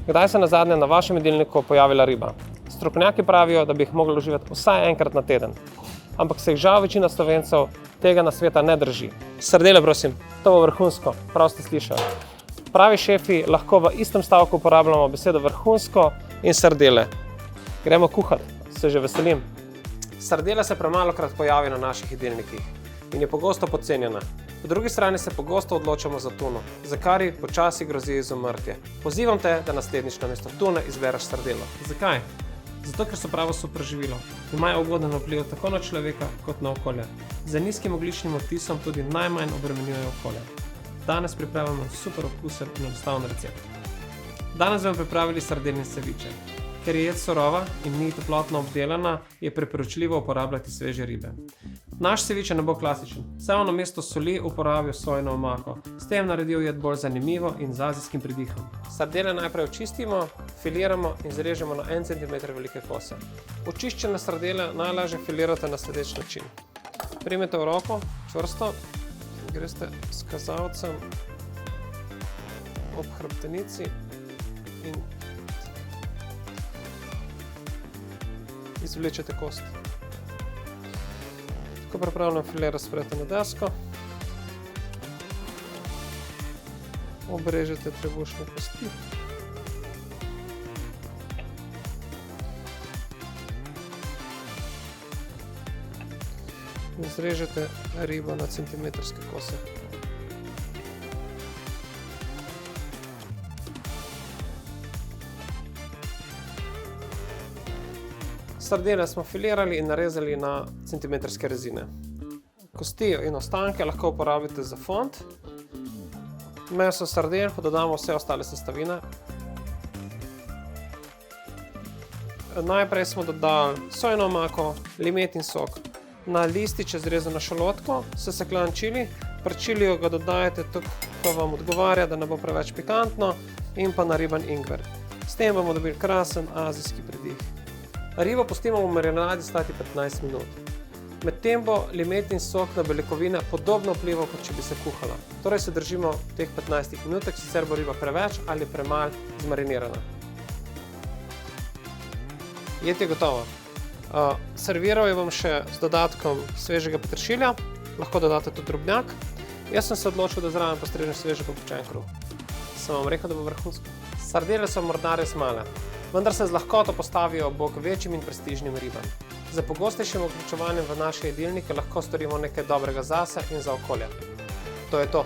Kdaj se nazadnje na vašem jedilniku pojavila riba? Strokovnjaki pravijo, da bi jih mogli uživati vsaj enkrat na teden. Ampak se jih žal večina Slovencev tega nasveta ne drži. Sardele, prosim, to bo vrhunsko, prav ste slišali. Pravi šefi lahko v istem stavku uporabljamo besedo vrhunsko in sardele. Gremo kuhati, se že veselim. Sardela se premalokrat pojavi na naših jedilnikih in je pogosto podcenjena. Po drugi strani se pogosto odločamo za tuno, za kar ji počasi grozi izumrtje. Pozivam te, da naslednjič namesto tune izbereš sardelo. Zakaj? Zato, ker so pravo super živilo. Imajo ugoden vpliv tako na človeka kot na okolje. Z nizkim ogljičnim odtisom tudi najmanj obremenjujejo okolje. Danes pripravljamo super okusen in enostaven recept. Danes bomo pripravili sardelin ceviče. Ker je jed surova in ni toplotno obdelana, je priporočljivo uporabljati sveže ribe. Naš ceviče ne bo klasičen, saj na mesto soli uporabijo sojino omako. S tem naredijo jed bolj zanimivo in z azijskim pridihom. Sardele najprej očistimo, filiramo in zrežemo na 1 cm velike kose. Očiščene sardele najlažje filirate na sledeč način. Primete v roko, čvrsto, greste s kazalcem ob hrbtenici in izvlečete kost. Ko pripravljeno file razprete na desko, obrežete trebušne kosti. In zrežete ribo na centimetrske kose. Sardele smo filirali in narezali na centimetrske rezine. Kosti in ostanke lahko uporabite za fond. Meso sardel pa dodamo vse ostale sestavine. Najprej smo dodali sojino omako, limetin sok. Na lističe zrezano šalotko, sesekljan čili. Pri čiliju ga dodajate tako, ko vam odgovarja, da ne bo preveč pikantno, in pa nariban ingver. S tem bomo dobili krasen azijski pridih. Ribo pustimo v marinadi stati 15 minut. Medtem bo limetin sok na beljakovine podobno vplival, kot če bi se kuhala. Torej se držimo teh 15 minutah, sicer bo riba preveč ali premalo zmarinirana. Jed je gotovo. Serviral jo bom še z dodatkom svežega peteršilja, lahko dodate tudi drobnjak. Jaz sem se odločil, da zraven postrežem sveže popečen kruh. Sem vam rekel, da bo vrhunsko. Sardele so morda res male, vendar se z lahkoto postavijo ob bok večjim in prestižnim ribam. Za pogostejšim vključevanjem v naše jedilnike lahko storimo nekaj dobrega zase in za okolje. To je to.